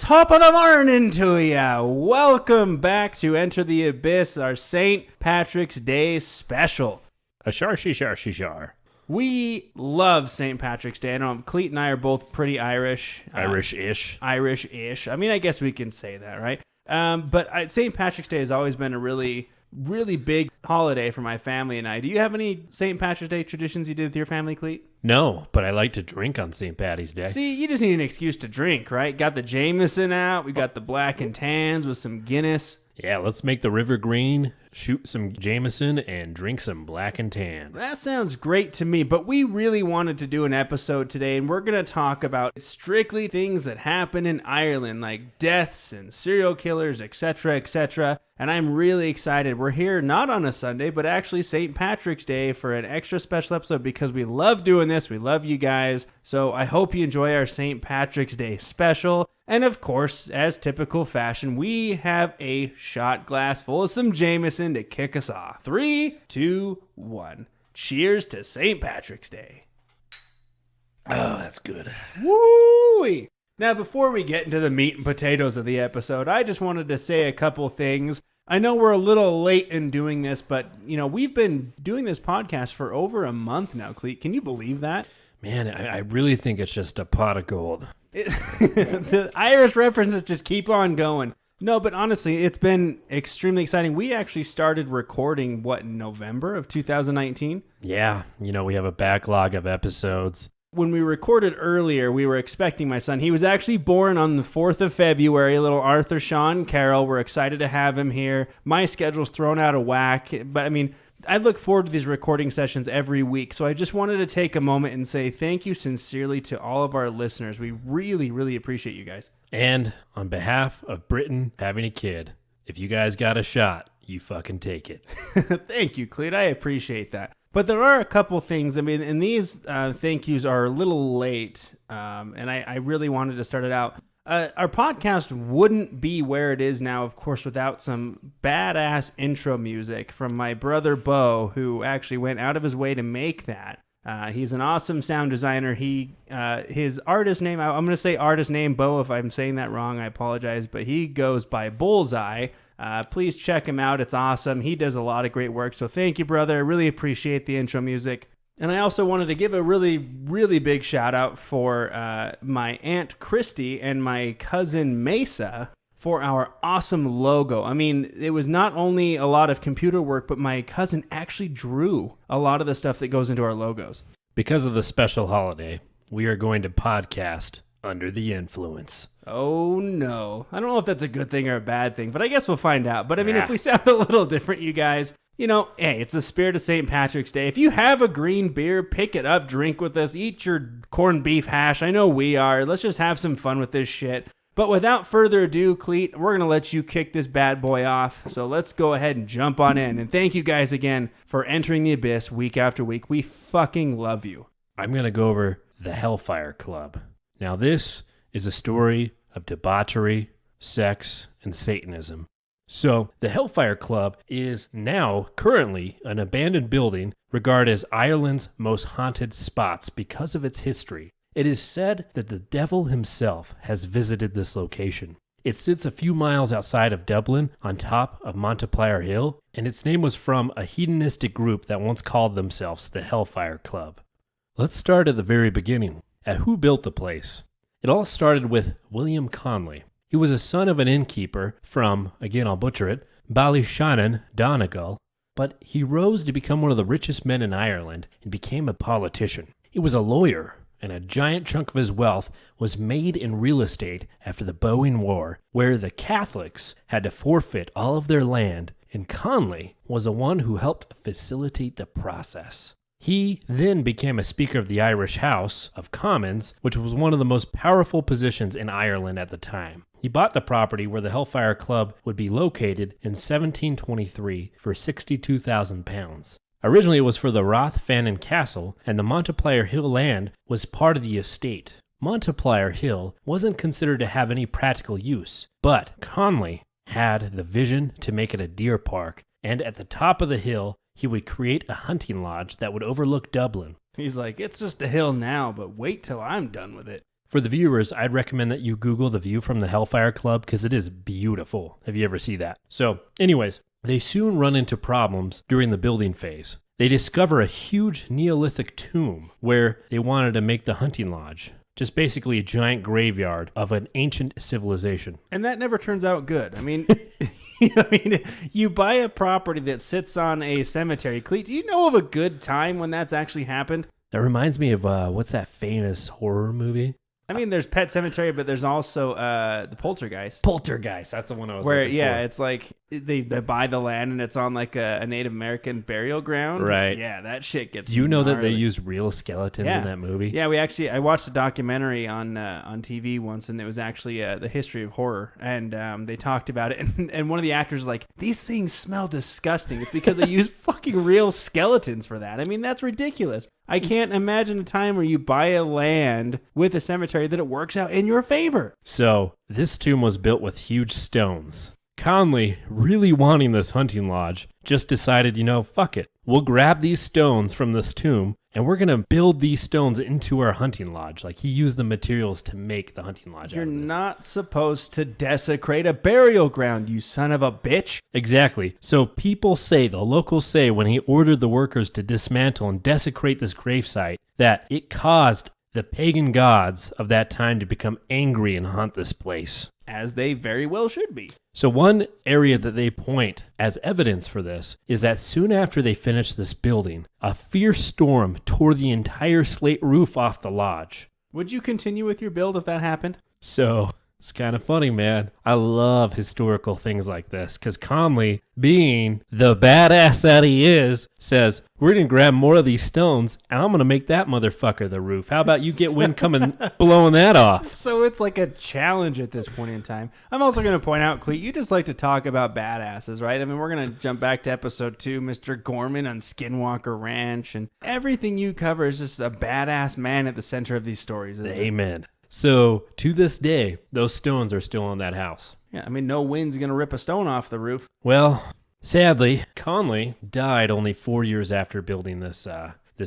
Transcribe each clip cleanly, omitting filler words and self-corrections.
Top of the morning to ya! Welcome back to Enter the Abyss, our St. Patrick's Day special. Shar. We love St. Patrick's Day. I know Cleet and I are both pretty Irish. Irish-ish. Irish-ish. I mean, I guess we can say that, right? But St. Patrick's Day has always been a really big holiday for my family and I. Do you have any St. Patrick's Day traditions you did with your family, Cleet? No, but I like to drink on St. Patty's Day. See, you just need an excuse to drink, right? Got the Jameson out. We got the black and tans with some Guinness. Yeah, let's make the river green, shoot some Jameson, and drink some black and tan. That sounds great to me, but we really wanted to do an episode today, and we're going to talk about strictly things that happen in Ireland, like deaths and serial killers, etc., etc., and I'm really excited. We're here not on a Sunday, but actually St. Patrick's Day for an extra special episode because we love doing this. We love you guys, so I hope you enjoy our St. Patrick's Day special. And of course, as typical fashion, we have a shot glass full of some Jameson to kick us off. 3, 2, 1. Cheers to St. Patrick's Day. Oh, that's good. Woo! Now, before we get into the meat and potatoes of the episode, I just wanted to say a couple things. I know we're a little late in doing this, but, we've been doing this podcast for over a month now, Cleet. Can you believe that? Man, I really think it's just a pot of gold. The Irish references just keep on going. No, but honestly, it's been extremely exciting. We actually started recording, in November of 2019? Yeah, we have a backlog of episodes. When we recorded earlier, we were expecting my son. He was actually born on the 4th of February, little Arthur Sean Carroll. We're excited to have him here. My schedule's thrown out of whack, but I look forward to these recording sessions every week, so I just wanted to take a moment and say thank you sincerely to all of our listeners. We really, really appreciate you guys. And on behalf of Britain having a kid, if you guys got a shot, you fucking take it. Thank you, Cleet. I appreciate that. But there are a couple things, and these thank yous are a little late, and I really wanted to start it out. Our podcast wouldn't be where it is now, of course, without some badass intro music from my brother Bo, who actually went out of his way to make that. He's an awesome sound designer. His artist name, I'm going to say artist name Bo. If I'm saying that wrong, I apologize, but he goes by Bullseye. Please check him out. It's awesome. He does a lot of great work. So thank you, brother. I really appreciate the intro music. And I also wanted to give a really, really big shout out for my Aunt Christy and my cousin Mesa for our awesome logo. It was not only a lot of computer work, but my cousin actually drew a lot of the stuff that goes into our logos. Because of the special holiday, we are going to podcast Under the Influence. Oh, no. I don't know if that's a good thing or a bad thing, but I guess we'll find out. But if we sound a little different, you guys, hey, it's the spirit of St. Patrick's Day. If you have a green beer, pick it up, drink with us, eat your corned beef hash. I know we are. Let's just have some fun with this shit. But without further ado, Cleet, we're going to let you kick this bad boy off. So let's go ahead and jump on in. And thank you guys again for entering the abyss week after week. We fucking love you. I'm going to go over the Hellfire Club. Now, this is a story of debauchery, sex, and Satanism. So, the Hellfire Club is now currently an abandoned building regarded as Ireland's most haunted spots because of its history. It is said that the devil himself has visited this location. It sits a few miles outside of Dublin on top of Monteplier Hill, and its name was from a hedonistic group that once called themselves the Hellfire Club. Let's start at the very beginning, at who built the place. It all started with William Conley. He was a son of an innkeeper from, again I'll butcher it, Ballyshannon, Donegal, but he rose to become one of the richest men in Ireland and became a politician. He was a lawyer, and a giant chunk of his wealth was made in real estate after the Boer War, where the Catholics had to forfeit all of their land, and Conley was the one who helped facilitate the process. He then became a Speaker of the Irish House of Commons, which was one of the most powerful positions in Ireland at the time. He bought the property where the Hellfire Club would be located in 1723 for £62,000. Originally, it was for the Rathfannon Castle, and the Monteplier Hill land was part of the estate. Monteplier Hill wasn't considered to have any practical use, but Conley had the vision to make it a deer park, and at the top of the hill, he would create a hunting lodge that would overlook Dublin. He's like, it's just a hill now, but wait till I'm done with it. For the viewers, I'd recommend that you Google the view from the Hellfire Club because it is beautiful. Have you ever seen that? So, anyways, they soon run into problems during the building phase. They discover a huge Neolithic tomb where they wanted to make the hunting lodge. Just basically a giant graveyard of an ancient civilization. And that never turns out good. I mean, you buy a property that sits on a cemetery. Cleet, do you know of a good time when that's actually happened? That reminds me of, what's that famous horror movie? I mean, there's Pet Cemetery, but there's also the Poltergeist. Poltergeist, that's the one I was where, looking yeah, for. it's like they buy the land and it's on like a Native American burial ground. Right. Yeah, that shit gets Do you know that they gnarly. used real skeletons in that movie? Yeah, I watched a documentary on TV once, and it was actually the history of horror, and they talked about it, and one of the actors was like, these things smell disgusting. It's because they use fucking real skeletons for that. I mean, that's ridiculous. I can't imagine a time where you buy a land with a cemetery that it works out in your favor. So, this tomb was built with huge stones. Conley, really wanting this hunting lodge, just decided, fuck it. We'll grab these stones from this tomb, and we're going to build these stones into our hunting lodge. Like, he used the materials to make the hunting lodge You're out of this. not supposed to desecrate a burial ground, you son of a bitch. Exactly. So the locals say, when he ordered the workers to dismantle and desecrate this gravesite, that it caused the pagan gods of that time to become angry and haunt this place. As they very well should be. So one area that they point as evidence for this is that soon after they finished this building, a fierce storm tore the entire slate roof off the lodge. Would you continue with your build if that happened? So it's kind of funny, man. I love historical things like this because Conley, being the badass that he is, says, we're going to grab more of these stones and I'm going to make that motherfucker the roof. How about you get wind coming blowing that off? So it's like a challenge at this point in time. I'm also going to point out, Cleet, you just like to talk about badasses, right? I mean, we're going to jump back to episode 2, Mr. Gorman on Skinwalker Ranch, and everything you cover is just a badass man at the center of these stories, isn't it? Amen. So, to this day, those stones are still on that house. Yeah, I mean, no wind's going to rip a stone off the roof. Well, sadly, Conley died only 4 years after building this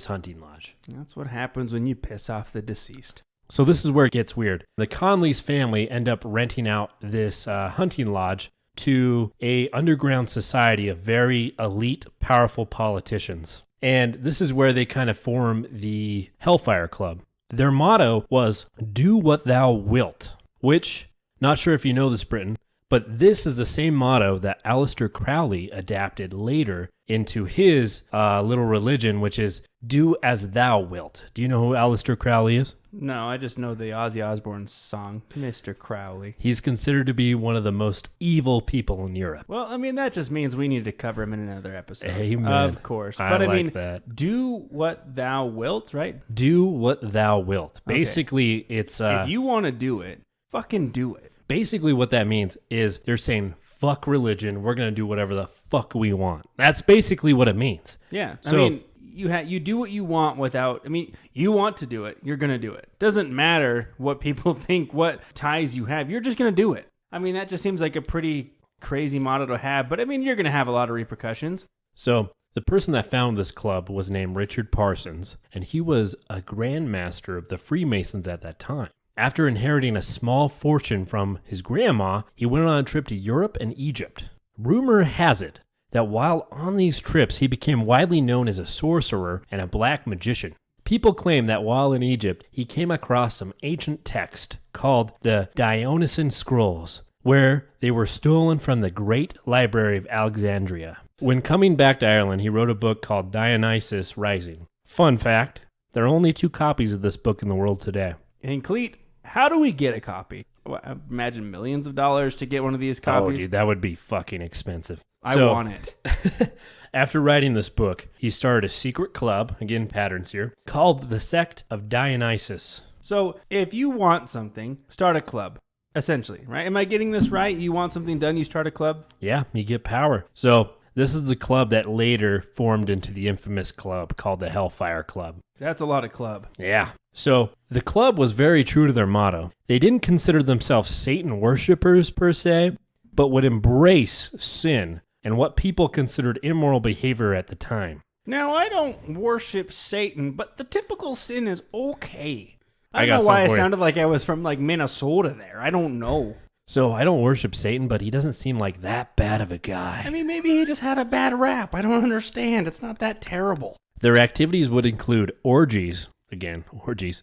hunting lodge. That's what happens when you piss off the deceased. So this is where it gets weird. The Conleys family end up renting out this hunting lodge to a underground society of very elite, powerful politicians. And this is where they kind of form the Hellfire Club. Their motto was, do what thou wilt, which, not sure if you know this, Britton, but this is the same motto that Aleister Crowley adapted later into his little religion, which is, do as thou wilt. Do you know who Aleister Crowley is? No, I just know the Ozzy Osbourne song, Mr. Crowley. He's considered to be one of the most evil people in Europe. Well, I mean, that just means we need to cover him in another episode. Amen. Of course. I But I like mean, that. do what thou wilt, right? Do what thou wilt. Okay. Basically, it's... if you want to do it, fucking do it. Basically, what that means is they're saying, fuck religion, we're going to do whatever the fuck we want. That's basically what it means. Yeah. So, I mean, you do what you want without... I mean, you want to do it. You're going to do it. Doesn't matter what people think, what ties you have. You're just going to do it. I mean, that just seems like a pretty crazy motto to have. But, I mean, you're going to have a lot of repercussions. So the person that founded this club was named Richard Parsons, and he was a Grand Master of the Freemasons at that time. After inheriting a small fortune from his grandma, he went on a trip to Europe and Egypt. Rumor has it that while on these trips, he became widely known as a sorcerer and a black magician. People claim that while in Egypt, he came across some ancient text called the Dionysian Scrolls, where they were stolen from the Great Library of Alexandria. When coming back to Ireland, he wrote a book called Dionysus Rising. Fun fact, there are only 2 copies of this book in the world today. And Cleet, how do we get a copy? Well, I imagine millions of dollars to get one of these copies. Oh, dude, that would be fucking expensive. I want it. After writing this book, he started a secret club, again, patterns here, called the Sect of Dionysus. So if you want something, start a club, essentially, right? Am I getting this right? You want something done, you start a club? Yeah, you get power. So this is the club that later formed into the infamous club called the Hellfire Club. That's a lot of club. Yeah. So the club was very true to their motto. They didn't consider themselves Satan worshipers per se, but would embrace sin and what people considered immoral behavior at the time. Now, I don't worship Satan, but the typical sin is okay. I don't know why I sounded like I was from like Minnesota there. I don't know. So I don't worship Satan, but he doesn't seem like that bad of a guy. I mean, maybe he just had a bad rap. I don't understand. It's not that terrible. Their activities would include orgies. Again, orgies.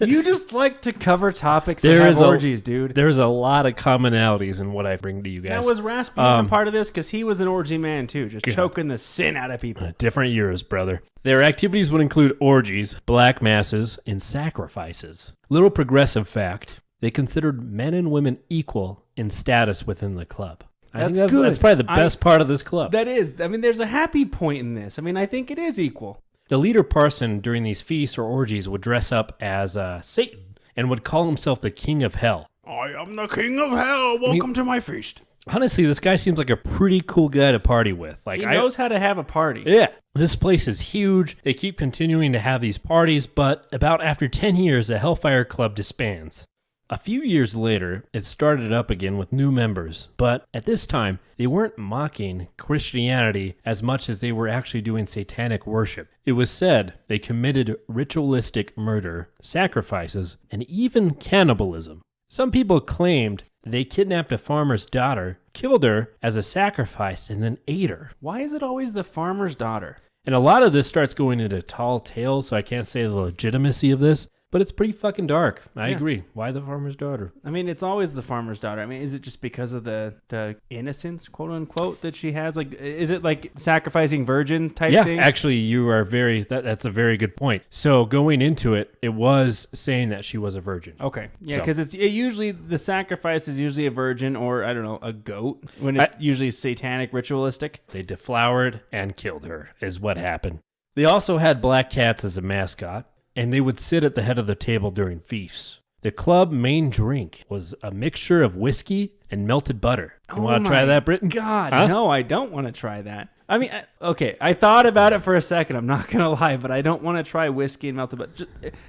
You just like to cover topics that have orgies, dude. There's a lot of commonalities in what I bring to you guys. Now, was Rasputin part of this? Because he was an orgy man, too, just choking the sin out of people. Different years, brother. Their activities would include orgies, black masses, and sacrifices. Little progressive fact, they considered men and women equal in status within the club. I think that's probably the best part of this club. That is. I mean, there's a happy point in this. I mean, I think it is equal. The leader parson during these feasts or orgies would dress up as Satan and would call himself the king of hell. I am the king of hell. Welcome to my feast. Honestly, this guy seems like a pretty cool guy to party with. Like, he knows how to have a party. Yeah. This place is huge. They keep continuing to have these parties, but about after 10 years, the Hellfire Club disbands. A few years later, it started up again with new members, but at this time, they weren't mocking Christianity as much as they were actually doing satanic worship. It was said they committed ritualistic murder, sacrifices, and even cannibalism. Some people claimed they kidnapped a farmer's daughter, killed her as a sacrifice, and then ate her. Why is it always the farmer's daughter? And a lot of this starts going into tall tales, so I can't say the legitimacy of this. But it's pretty fucking dark. I agree. Why the farmer's daughter? I mean, it's always the farmer's daughter. I mean, is it just because of the innocence, quote unquote, that she has? Like, is it like sacrificing virgin type thing? Yeah, actually, you are that's a very good point. So going into it, it was saying that she was a virgin. Okay. Yeah, because it's usually the sacrifice is usually a virgin or, I don't know, a goat when it's usually satanic, ritualistic. They deflowered and killed her is what happened. They also had black cats as a mascot, and they would sit at the head of the table during feasts. The club main drink was a mixture of whiskey and melted butter. You want to try that, Britton? God, no, I don't want to try that. I mean, okay, I thought about it for a second. I'm not going to lie, but I don't want to try whiskey and melted butter.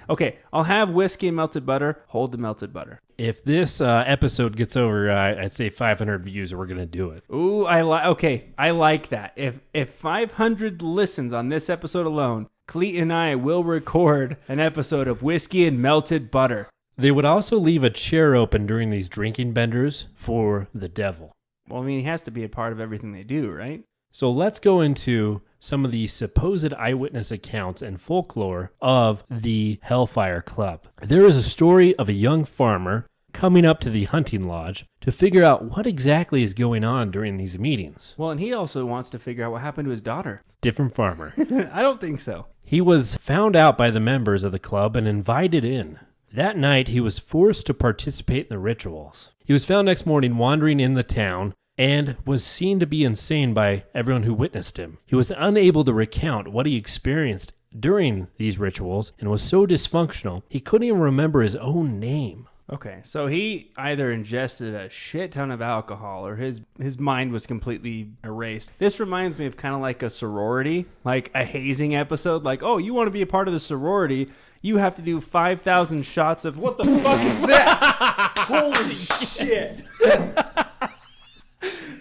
Okay, I'll have whiskey and melted butter. Hold the melted butter. If this episode gets over, I'd say 500 views, we're going to do it. Ooh, I like that. If 500 listens on this episode alone, Cleet and I will record an episode of whiskey and melted butter. They would also leave a chair open during these drinking benders for the devil. Well, I mean, he has to be a part of everything they do, right? So let's go into some of the supposed eyewitness accounts and folklore of the Hellfire Club. There is a story of a young farmer coming up to the hunting lodge to figure out what exactly is going on during these meetings. Well, and he also wants to figure out what happened to his daughter. Different farmer. I don't think so. He was found out by the members of the club and invited in. That night, he was forced to participate in the rituals. He was found next morning wandering in the town and was seen to be insane by everyone who witnessed him. He was unable to recount what he experienced during these rituals and was so dysfunctional, he couldn't even remember his own name. Okay, so he either ingested a shit ton of alcohol or his mind was completely erased. This reminds me of kind of like a sorority, like a hazing episode. Like, oh, you want to be a part of the sorority, you have to do 5,000 shots of... What the fuck is that? Holy shit.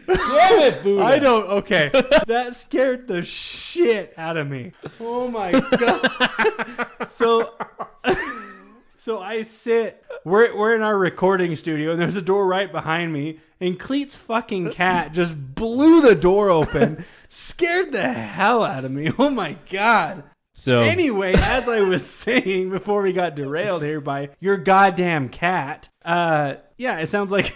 Damn it, Buddha. I don't... Okay, that scared the shit out of me. Oh my God. So I sit... We're in our recording studio, and there's a door right behind me, and Cleet's fucking cat just blew the door open, scared the hell out of me. Oh my God. So anyway, as I was saying before we got derailed here by your goddamn cat, yeah, it sounds like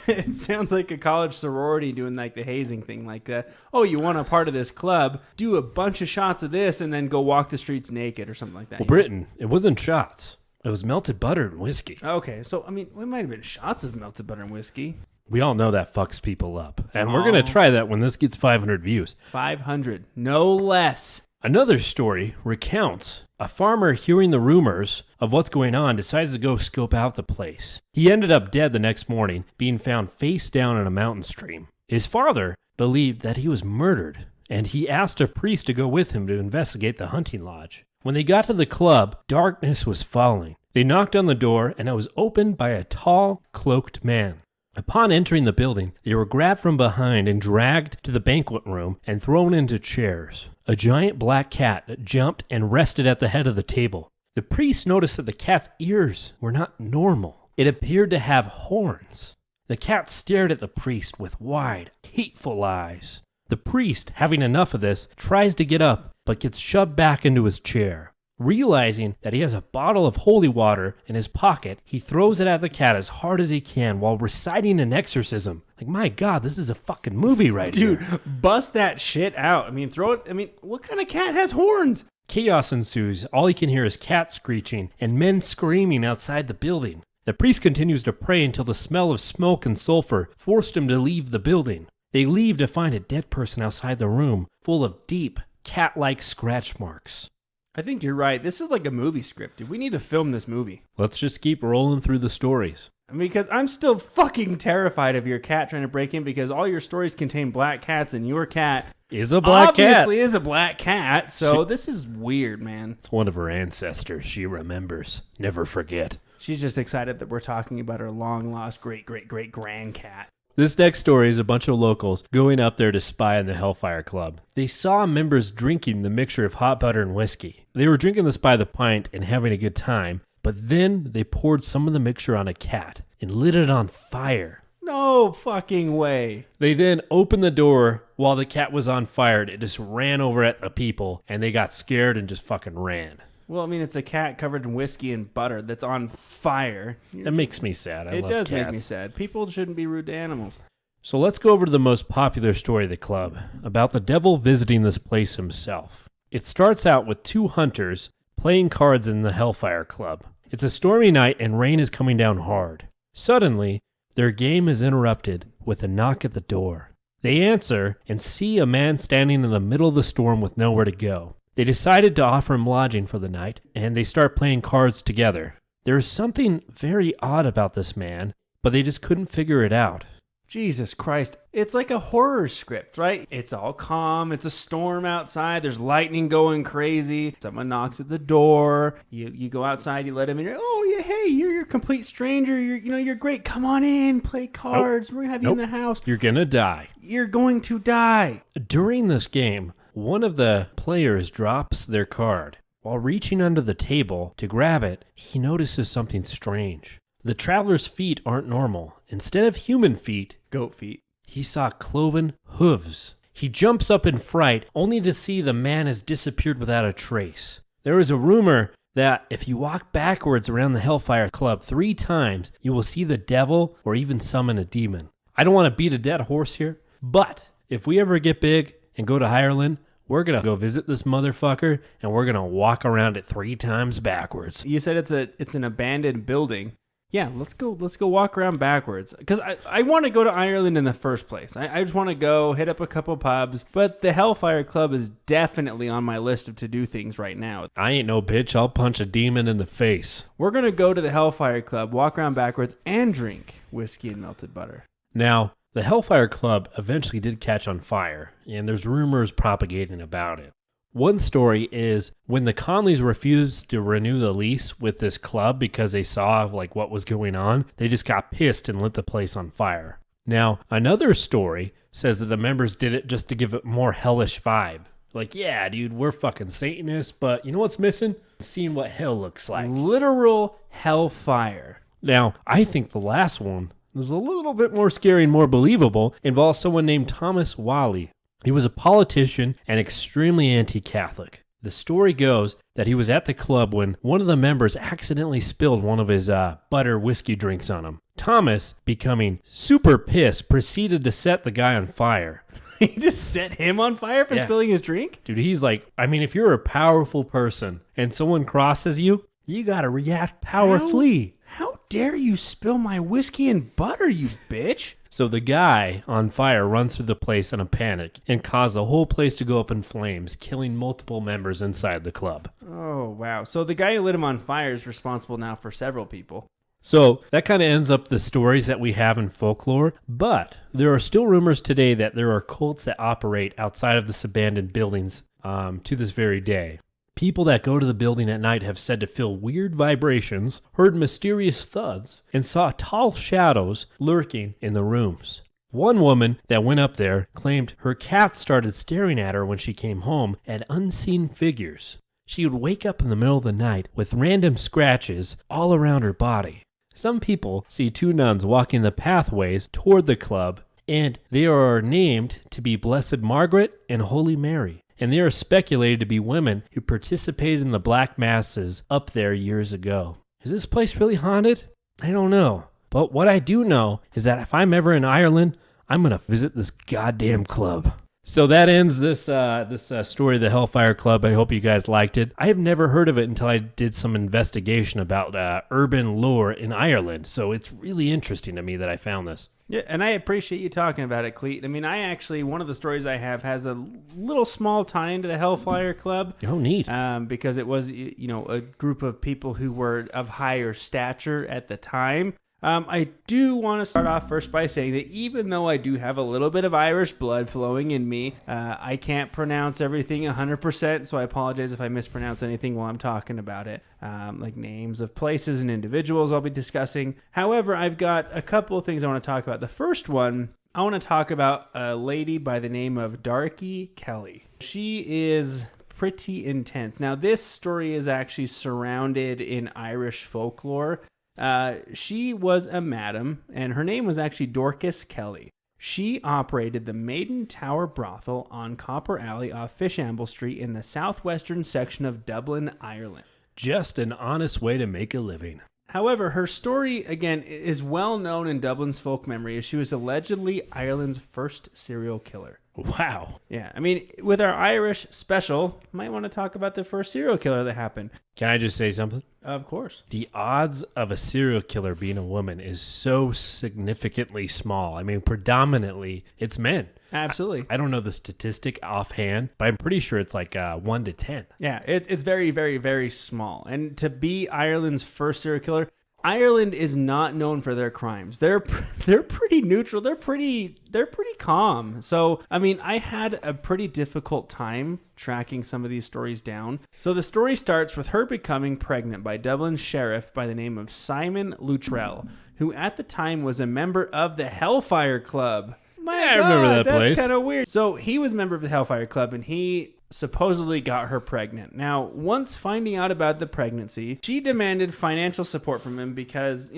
a college sorority doing like the hazing thing, like that. Oh, you want a part of this club? Do a bunch of shots of this, and then go walk the streets naked or something like that. Well, Britain, it wasn't shots. It was melted butter and whiskey. Okay, so, I mean, it might have been shots of melted butter and whiskey. We all know that fucks people up. And we're going to try that when this gets 500 views. 500, no less. Another story recounts a farmer hearing the rumors of what's going on decides to go scope out the place. He ended up dead the next morning, being found face down in a mountain stream. His father believed that he was murdered, and he asked a priest to go with him to investigate the hunting lodge. When they got to the club, darkness was falling. They knocked on the door, and it was opened by a tall, cloaked man. Upon entering the building, they were grabbed from behind and dragged to the banquet room and thrown into chairs. A giant black cat jumped and rested at the head of the table. The priest noticed that the cat's ears were not normal. It appeared to have horns. The cat stared at the priest with wide, hateful eyes. The priest, having enough of this, tries to get up, but gets shoved back into his chair. Realizing that he has a bottle of holy water in his pocket, he throws it at the cat as hard as he can while reciting an exorcism. Like, my God, this is a fucking movie right here. Dude, bust that shit out. I mean, throw it. I mean, what kind of cat has horns? Chaos ensues. All you can hear is cats screeching and men screaming outside the building. The priest continues to pray until the smell of smoke and sulfur forced him to leave the building. They leave to find a dead person outside the room, full of deep, cat-like scratch marks. I think you're right. This is like a movie script, dude. We need to film this movie. Let's just keep rolling through the stories. Because I'm still fucking terrified of your cat trying to break in, because all your stories contain black cats and your cat is a black cat. Obviously is a black cat. So this is weird, man. It's one of her ancestors. She remembers. Never forget. She's just excited that we're talking about her long-lost great-great-great-grand cat. This next story is a bunch of locals going up there to spy on the Hellfire Club. They saw members drinking the mixture of hot butter and whiskey. They were drinking this by the pint and having a good time, but then they poured some of the mixture on a cat and lit it on fire. No fucking way. They then opened the door while the cat was on fire. It just ran over at the people, and they got scared and just fucking ran. Well, I mean, it's a cat covered in whiskey and butter that's on fire. That makes me sad. I love cats. It does make me sad. People shouldn't be rude to animals. So let's go over to the most popular story of the club, about the devil visiting this place himself. It starts out with two hunters playing cards in the Hellfire Club. It's a stormy night and rain is coming down hard. Suddenly, their game is interrupted with a knock at the door. They answer and see a man standing in the middle of the storm with nowhere to go. They decided to offer him lodging for the night, and they start playing cards together. There is something very odd about this man, but they just couldn't figure it out. Jesus Christ. It's like a horror script, right? It's all calm. It's a storm outside. There's lightning going crazy. Someone knocks at the door. You go outside. You let him in. Oh, yeah, hey, you're a complete stranger. You're great. Come on in. Play cards. Nope. We're going to have you in the house. You're going to die. You're going to die. During this game, one of the players drops their card. While reaching under the table to grab it, he notices something strange. The traveler's feet aren't normal. Instead of human feet, goat feet, he saw cloven hooves. He jumps up in fright, only to see the man has disappeared without a trace. There is a rumor that if you walk backwards around the Hellfire Club 3 times, you will see the devil or even summon a demon. I don't want to beat a dead horse here, but if we ever get big and go to Ireland, we're going to go visit this motherfucker, and we're going to walk around it 3 times backwards. You said it's an abandoned building. Yeah, let's go walk around backwards. Because I want to go to Ireland in the first place. I just want to go hit up a couple pubs. But the Hellfire Club is definitely on my list of to-do things right now. I ain't no bitch. I'll punch a demon in the face. We're going to go to the Hellfire Club, walk around backwards, and drink whiskey and melted butter. Now, the Hellfire Club eventually did catch on fire, and there's rumors propagating about it. One story is when the Conleys refused to renew the lease with this club because they saw what was going on, they just got pissed and lit the place on fire. Now, another story says that the members did it just to give it more hellish vibe. Like, yeah, dude, we're fucking Satanists, but you know what's missing? Seeing what hell looks like. Literal hellfire. Now, I think the last one was a little bit more scary and more believable. Involves someone named Thomas Whalley. He was a politician and extremely anti-Catholic. The story goes that he was at the club when one of the members accidentally spilled one of his butter whiskey drinks on him. Thomas, becoming super pissed, proceeded to set the guy on fire. He just set him on fire for spilling his drink? Dude, he's like, I mean, if you're a powerful person and someone crosses you, you gotta react powerfully. How dare you spill my whiskey and butter, you bitch? So the guy on fire runs through the place in a panic and caused the whole place to go up in flames, killing multiple members inside the club. Oh, wow. So the guy who lit him on fire is responsible now for several people. So that kind of ends up the stories that we have in folklore, but there are still rumors today that there are cults that operate outside of this abandoned buildings to this very day. People that go to the building at night have said to feel weird vibrations, heard mysterious thuds, and saw tall shadows lurking in the rooms. One woman that went up there claimed her cat started staring at her when she came home at unseen figures. she would wake up in the middle of the night with random scratches all around her body. Some people see two nuns walking the pathways toward the club, and they are named to be Blessed Margaret and Holy Mary. And they are speculated to be women who participated in the black masses up there years ago. Is this place really haunted? I don't know. But what I do know is that if I'm ever in Ireland, I'm going to visit this goddamn club. So that ends this story of the Hellfire Club. I hope you guys liked it. I have never heard of it until I did some investigation about urban lore in Ireland. So it's really interesting to me that I found this. Yeah, and I appreciate you talking about it, Cleet. I mean, one of the stories I have has a little small tie into the Hellfire Club. Oh, neat. Because it was, a group of people who were of higher stature at the time. I do want to start off first by saying that even though I do have a little bit of Irish blood flowing in me, I can't pronounce everything 100%, so I apologize if I mispronounce anything while I'm talking about it, like names of places and individuals I'll be discussing. However, I've got a couple of things I want to talk about. The first one, I want to talk about a lady by the name of Dorcas Kelly. She is pretty intense. Now, this story is actually surrounded in Irish folklore. She was a madam, and her name was actually Dorcas Kelly. She operated the Maiden Tower brothel on Copper Alley off Fishamble Street in the southwestern section of Dublin, Ireland. Just an honest way to make a living. However, her story, again, is well known in Dublin's folk memory as she was allegedly Ireland's first serial killer. Wow. Yeah, I mean, with our Irish special, might want to talk about the first serial killer that happened. Can I just say something? Of course. The odds of a serial killer being a woman is so significantly small. I mean, predominantly, it's men. Absolutely. I don't know the statistic offhand, but I'm pretty sure it's like 1 to 10. Yeah, it's very, very, very small. And to be Ireland's first serial killer, Ireland is not known for their crimes. They're pretty neutral. They're pretty calm. So, I mean, I had a pretty difficult time tracking some of these stories down. So the story starts with her becoming pregnant by Dublin's sheriff by the name of Simon Luttrell, who at the time was a member of the Hellfire Club. I remember that place. That's kind of weird. So he was a member of the Hellfire Club, and he supposedly got her pregnant. Now, once finding out about the pregnancy, she demanded financial support from him because,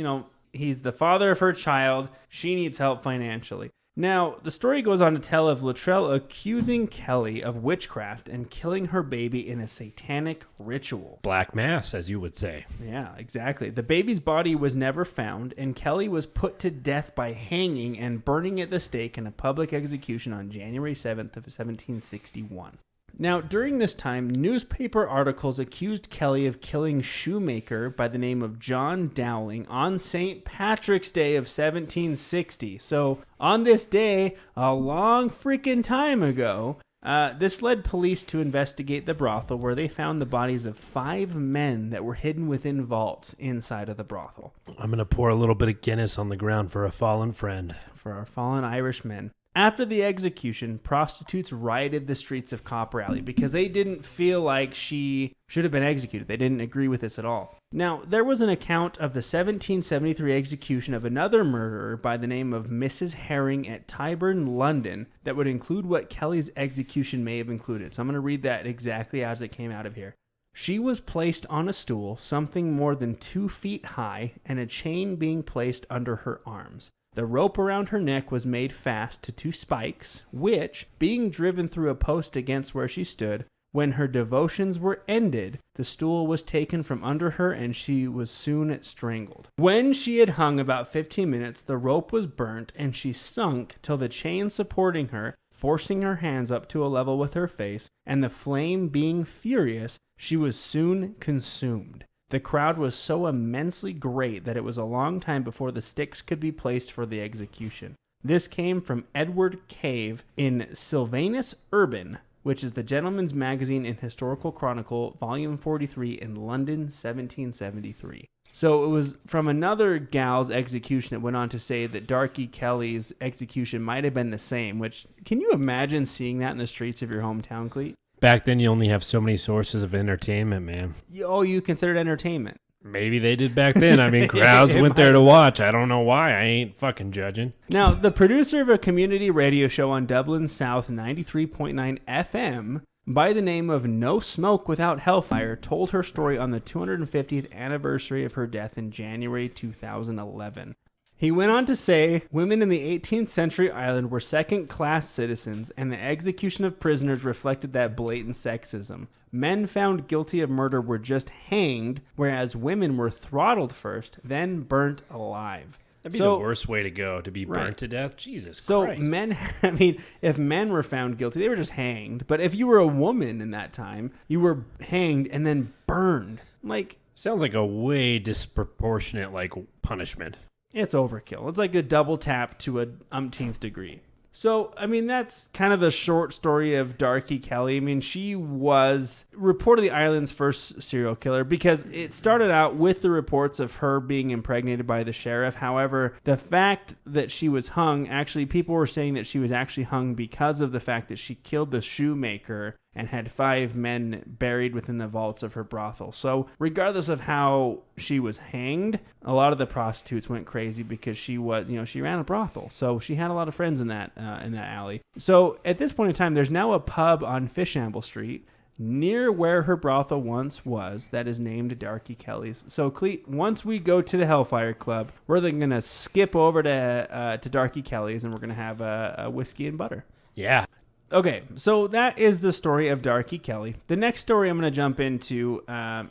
he's the father of her child. She needs help financially. Now, the story goes on to tell of Luttrell accusing Kelly of witchcraft and killing her baby in a satanic ritual. Black mass, as you would say. Yeah, exactly. The baby's body was never found, and Kelly was put to death by hanging and burning at the stake in a public execution on January 7th of 1761. Now, during this time, newspaper articles accused Kelly of killing shoemaker by the name of John Dowling on St. Patrick's Day of 1760. So, on this day, a long freaking time ago, this led police to investigate the brothel, where they found the bodies of 5 men that were hidden within vaults inside of the brothel. I'm going to pour a little bit of Guinness on the ground for a fallen friend. For our fallen Irish men. After the execution, prostitutes rioted the streets of Copper Alley because they didn't feel like she should have been executed. They didn't agree with this at all. Now, there was an account of the 1773 execution of another murderer by the name of Mrs. Herring at Tyburn, London, that would include what Kelly's execution may have included. So I'm going to read that exactly as it came out of here. She was placed on a stool, something more than 2 feet high, and a chain being placed under her arms. The rope around her neck was made fast to 2 spikes, which, being driven through a post against where she stood, when her devotions were ended, the stool was taken from under her and she was soon strangled. When she had hung about 15 minutes, the rope was burnt and she sunk till the chain supporting her, forcing her hands up to a level with her face, and the flame being furious, she was soon consumed. The crowd was so immensely great that it was a long time before the sticks could be placed for the execution. This came from Edward Cave in Sylvanus Urban, which is the Gentleman's Magazine and Historical Chronicle, Volume 43 in London, 1773. So it was from another gal's execution that went on to say that Dorcas Kelly's execution might have been the same, which, can you imagine seeing that in the streets of your hometown, Cleet? Back then, you only have so many sources of entertainment, man. Oh, you considered entertainment. Maybe they did back then. I mean, crowds went there to watch. I don't know why. I ain't fucking judging. Now, the producer of a community radio show on Dublin South 93.9 FM by the name of No Smoke Without Hellfire told her story on the 250th anniversary of her death in January 2011. He went on to say, women in the 18th century Ireland were second-class citizens, and the execution of prisoners reflected that blatant sexism. Men found guilty of murder were just hanged, whereas women were throttled first, then burnt alive. That'd be the worst way to go, to be burnt to death. Jesus Christ. So men, if men were found guilty, they were just hanged. But if you were a woman in that time, you were hanged and then burned. Sounds like a way disproportionate, punishment. It's overkill. It's like a double tap to a umpteenth degree. So, that's kind of the short story of Darky Kelly. She was reportedly Ireland's first serial killer because it started out with the reports of her being impregnated by the sheriff. However, the fact that she was hung, actually, people were saying that she was actually hung because of the fact that she killed the shoemaker and had 5 men buried within the vaults of her brothel. So regardless of how she was hanged, a lot of the prostitutes went crazy because she was, she ran a brothel. So she had a lot of friends in that alley. So at this point in time, there's now a pub on Fishamble Street near where her brothel once was that is named Darky Kelly's. So Cleet, once we go to the Hellfire Club, we're then going to skip over to Darky Kelly's and we're going to have a whiskey and butter. Yeah. Okay, so that is the story of Darky Kelly. The next story I'm going to jump into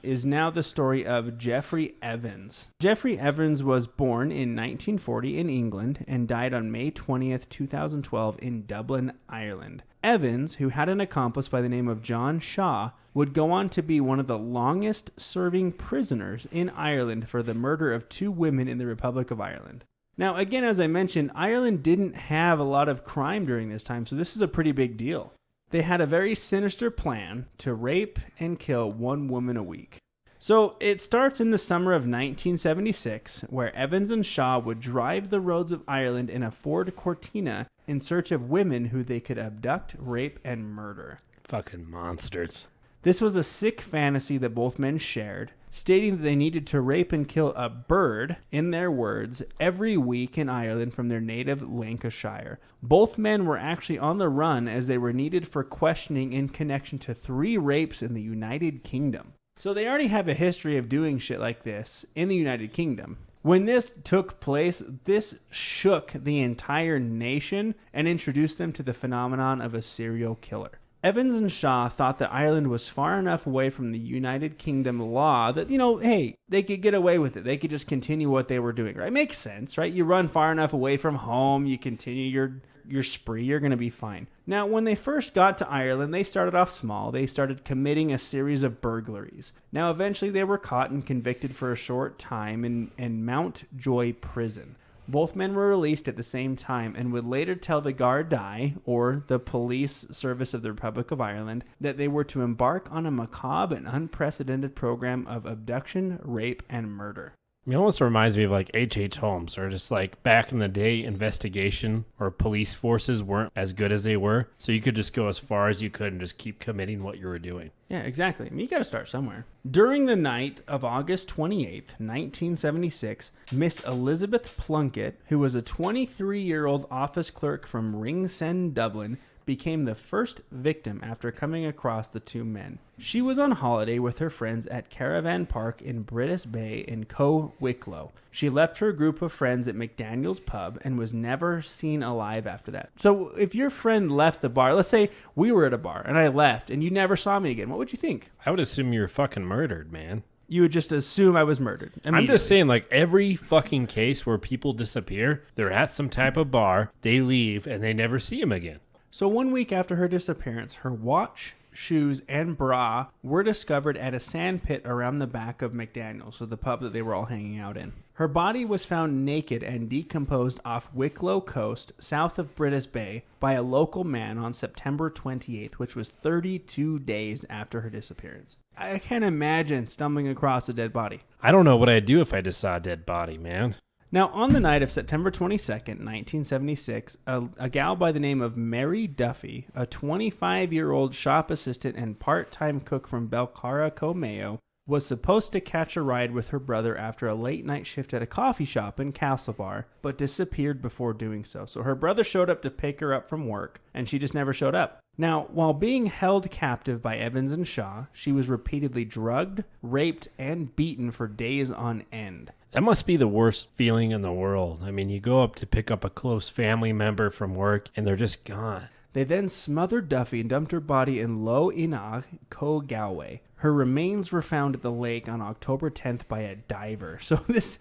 is now the story of Geoffrey Evans. Geoffrey Evans was born in 1940 in England and died on May 20th, 2012 in Dublin, Ireland. Evans, who had an accomplice by the name of John Shaw, would go on to be one of the longest serving prisoners in Ireland for the murder of 2 women in the Republic of Ireland. Now, again, as I mentioned, Ireland didn't have a lot of crime during this time, so this is a pretty big deal. They had a very sinister plan to rape and kill 1 woman a week. So it starts in the summer of 1976, where Evans and Shaw would drive the roads of Ireland in a Ford Cortina in search of women who they could abduct, rape, and murder. Fucking monsters. This was a sick fantasy that both men shared, stating that they needed to rape and kill a bird, in their words, every week in Ireland from their native Lancashire. Both men were actually on the run as they were needed for questioning in connection to 3 rapes in the United Kingdom. So they already have a history of doing shit like this in the United Kingdom. When this took place, this shook the entire nation and introduced them to the phenomenon of a serial killer. Evans and Shaw thought that Ireland was far enough away from the United Kingdom law that, hey, they could get away with it. They could just continue what they were doing, right? Makes sense, right? You run far enough away from home, you continue your spree, you're going to be fine. Now, when they first got to Ireland, they started off small. They started committing a series of burglaries. Now, eventually they were caught and convicted for a short time in Mountjoy prison. Both men were released at the same time and would later tell the Gardaí, or the police service of the Republic of Ireland, that they were to embark on a macabre and unprecedented program of abduction, rape, and murder. It almost reminds me of H.H. Holmes, or just back in the day, investigation or police forces weren't as good as they were, so you could just go as far as you could and just keep committing what you were doing. Yeah, exactly. You got to start somewhere. During the night of August 28th, 1976, Miss Elizabeth Plunkett, who was a 23-year-old office clerk from Ringsend, Dublin, became the first victim after coming across the 2 men. She was on holiday with her friends at Caravan Park in Britis Bay in Wicklow. She left her group of friends at McDaniel's pub and was never seen alive after that. So if your friend left the bar, let's say we were at a bar and I left and you never saw me again, what would you think? I would assume you were fucking murdered, man. You would just assume I was murdered. I'm just saying, every fucking case where people disappear, they're at some type of bar, they leave, and they never see them again. So 1 week after her disappearance, her watch, shoes, and bra were discovered at a sand pit around the back of McDaniel's, so the pub that they were all hanging out in. Her body was found naked and decomposed off Wicklow Coast, south of Britis Bay, by a local man on September 28th, which was 32 days after her disappearance. I can't imagine stumbling across a dead body. I don't know what I'd do if I just saw a dead body, man. Now, on the night of September 22nd, 1976, a gal by the name of Mary Duffy, a 25-year-old shop assistant and part-time cook from Belcara, Mayo, was supposed to catch a ride with her brother after a late-night shift at a coffee shop in Castlebar, but disappeared before doing so. So her brother showed up to pick her up from work, and she just never showed up. Now, while being held captive by Evans and Shaw, she was repeatedly drugged, raped, and beaten for days on end. That must be the worst feeling in the world. I mean, you go up to pick up a close family member from work, and they're just gone. They then smothered Duffy and dumped her body in Low Inagh, Co Galway. Her remains were found at the lake on October 10th by a diver. So this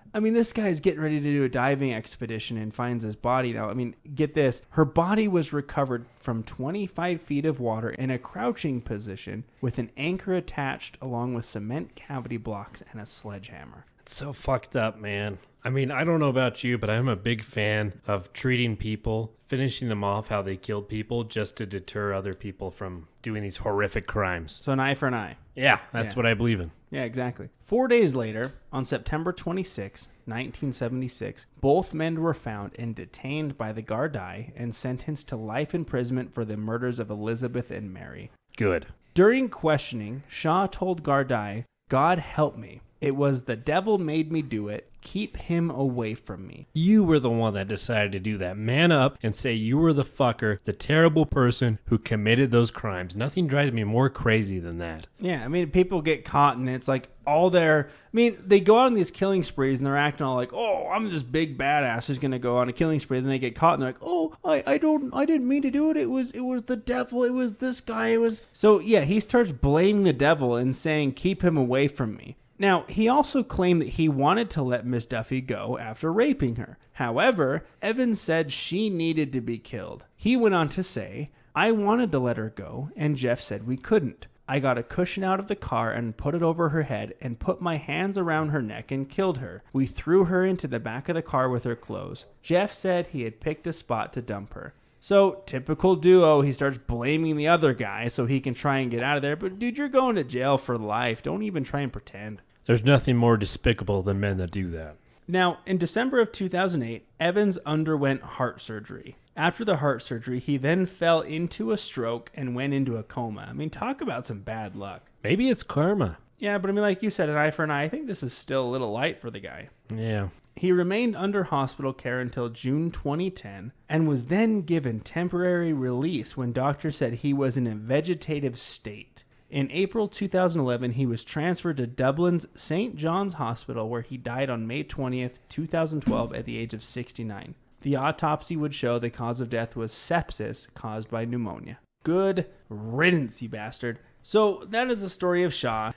guy's getting ready to do a diving expedition and finds his body. Now, get this. Her body was recovered from 25 feet of water in a crouching position with an anchor attached along with cement cavity blocks and a sledgehammer. It's so fucked up, man. I don't know about you, but I'm a big fan of treating people, finishing them off how they killed people just to deter other people from doing these horrific crimes. So an eye for an eye. Yeah, that's what I believe in. Yeah, exactly. 4 days later, on September 26, 1976, both men were found and detained by the Gardaí and sentenced to life imprisonment for the murders of Elizabeth and Mary. Good. During questioning, Shaw told Gardaí, "God help me. It was the devil made me do it. Keep him away from me." You were the one that decided to do that. Man up and say you were the fucker, the terrible person who committed those crimes. Nothing drives me more crazy than that. Yeah, people get caught and it's like they go out on these killing sprees and they're acting all like, "Oh, I'm this big badass who's going to go on a killing spree." Then they get caught and they're like, "Oh, I didn't mean to do it. It was the devil. It was this guy. It was..." So yeah, he starts blaming the devil and saying, "Keep him away from me." Now, he also claimed that he wanted to let Miss Duffy go after raping her. However, Evans said she needed to be killed. He went on to say, "I wanted to let her go, and Jeff said we couldn't. I got a cushion out of the car and put it over her head and put my hands around her neck and killed her. We threw her into the back of the car with her clothes. Jeff said he had picked a spot to dump her." So, typical duo, he starts blaming the other guy so he can try and get out of there. But dude, you're going to jail for life. Don't even try and pretend. There's nothing more despicable than men that do that. Now, in December of 2008, Evans underwent heart surgery. After the heart surgery, he then fell into a stroke and went into a coma. Talk about some bad luck. Maybe it's karma. Yeah, but like you said, an eye for an eye. I think this is still a little light for the guy. Yeah. He remained under hospital care until June 2010 and was then given temporary release when doctors said he was in a vegetative state. In April 2011, he was transferred to Dublin's St. John's Hospital, where he died on May 20th, 2012 at the age of 69. The autopsy would show the cause of death was sepsis caused by pneumonia. Good riddance, you bastard. So that is the story of Shaw.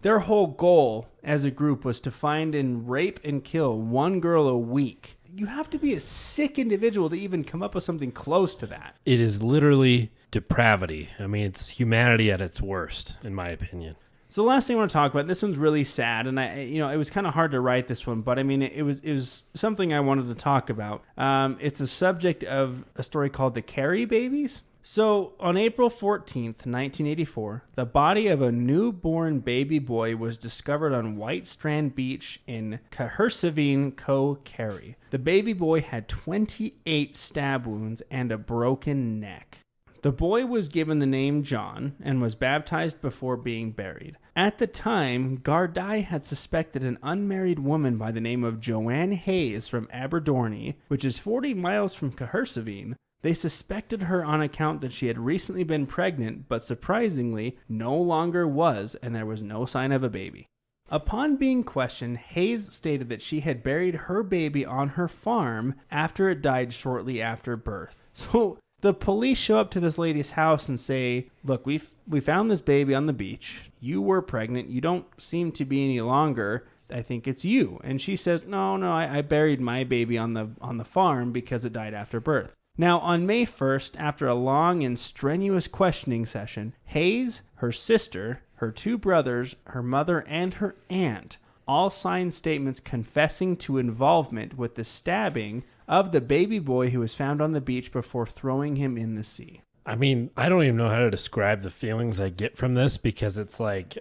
Their whole goal as a group was to find and rape and kill one girl a week. You have to be a sick individual to even come up with something close to that. It is literally depravity. It's humanity at its worst, in my opinion. So the last thing I want to talk about, this one's really sad, and it was kind of hard to write this one, but it was something I wanted to talk about. It's a subject of a story called the Carey Babies. So, on April 14th, 1984, the body of a newborn baby boy was discovered on White Strand Beach in Cahersiveen, Co. Kerry. The baby boy had 28 stab wounds and a broken neck. The boy was given the name John and was baptized before being buried. At the time, Gardaí had suspected an unmarried woman by the name of Joanne Hayes from Aberdorney, which is 40 miles from Cahersiveen. They suspected her on account that she had recently been pregnant, but surprisingly, no longer was, and there was no sign of a baby. Upon being questioned, Hayes stated that she had buried her baby on her farm after it died shortly after birth. So the police show up to this lady's house and say, "Look, we found this baby on the beach. You were pregnant. You don't seem to be any longer. I think it's you." And she says, No, I buried my baby on the farm because it died after birth. Now, on May 1st, after a long and strenuous questioning session, Hayes, her sister, her two brothers, her mother, and her aunt all signed statements confessing to involvement with the stabbing of the baby boy who was found on the beach before throwing him in the sea. I don't even know how to describe the feelings I get from this, because it's like,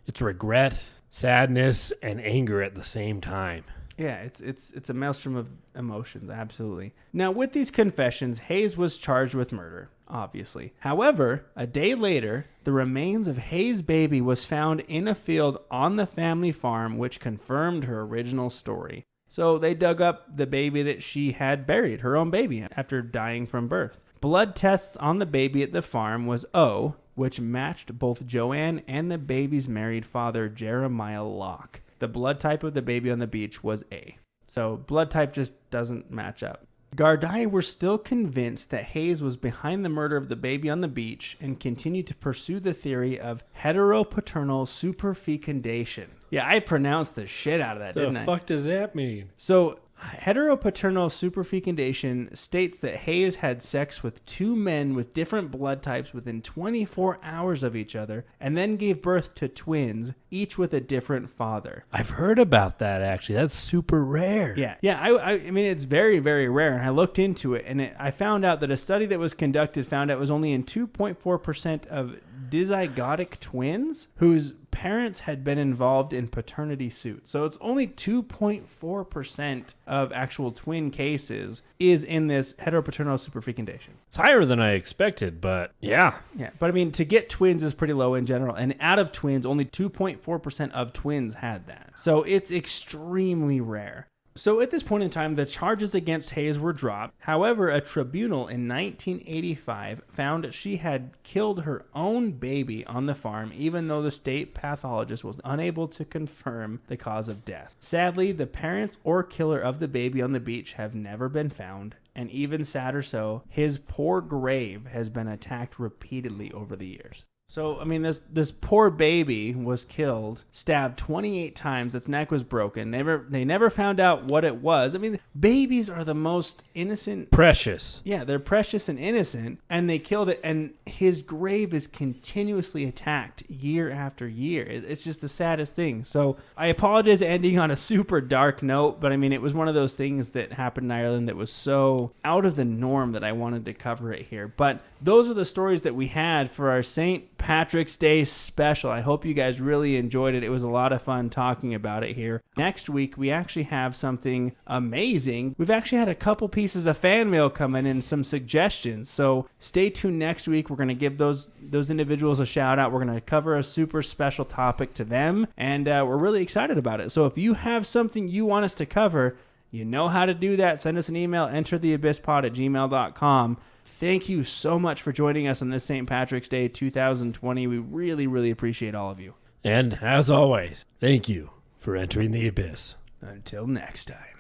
it's regret, sadness, and anger at the same time. Yeah, it's a maelstrom of emotions, absolutely. Now, with these confessions, Hayes was charged with murder, obviously. However, a day later, the remains of Hayes' baby was found in a field on the family farm, which confirmed her original story. So they dug up the baby that she had buried, her own baby, after dying from birth. Blood tests on the baby at the farm was O, which matched both Joanne and the baby's married father, Jeremiah Locke. The blood type of the baby on the beach was A. So blood type just doesn't match up. Gardaí were still convinced that Hayes was behind the murder of the baby on the beach and continued to pursue the theory of heteropaternal superfecundation. Yeah, I pronounced the shit out of that, didn't I? The fuck does that mean? So, heteropaternal superfecundation states that Hayes had sex with two men with different blood types within 24 hours of each other and then gave birth to twins, each with a different father. I've heard about that, actually. That's super rare. Yeah. I mean, it's very, very rare, and I looked into it, and I found out that a study that was conducted found out it was only in 2.4% of dizygotic twins whose parents had been involved in paternity suits. So it's only 2.4% of actual twin cases is in this heteropaternal superfecundation. It's higher than I expected, but yeah. Yeah, but I mean, to get twins is pretty low in general. And out of twins, only 2.4% of twins had that. So it's extremely rare. So at this point in time, the charges against Hayes were dropped. However, a tribunal in 1985 found she had killed her own baby on the farm, even though the state pathologist was unable to confirm the cause of death. Sadly, the parents or killer of the baby on the beach have never been found. And even sadder so, his poor grave has been attacked repeatedly over the years. So, I mean, this poor baby was killed, stabbed 28 times. Its neck was broken. They never found out what it was. I mean, babies are the most innocent. Precious. Yeah, they're precious and innocent, and they killed it. And his grave is continuously attacked year after year. It's just the saddest thing. So I apologize ending on a super dark note, but I mean, it was one of those things that happened in Ireland that was so out of the norm that I wanted to cover it here. But those are the stories that we had for our St. Patrick's Day special. I hope you guys really enjoyed it. It was a lot of fun talking about it here. Next week, we actually have something amazing. We've actually had a couple pieces of fan mail come in and some suggestions. So stay tuned next week. We're going to give those individuals a shout out. We're going to cover a super special topic to them, and we're really excited about it. So if you have something you want us to cover, you know how to do that. Send us an email, entertheabysspod@gmail.com. Thank you so much for joining us on this St. Patrick's Day 2020. We really, really appreciate all of you. And as always, thank you for entering the abyss. Until next time.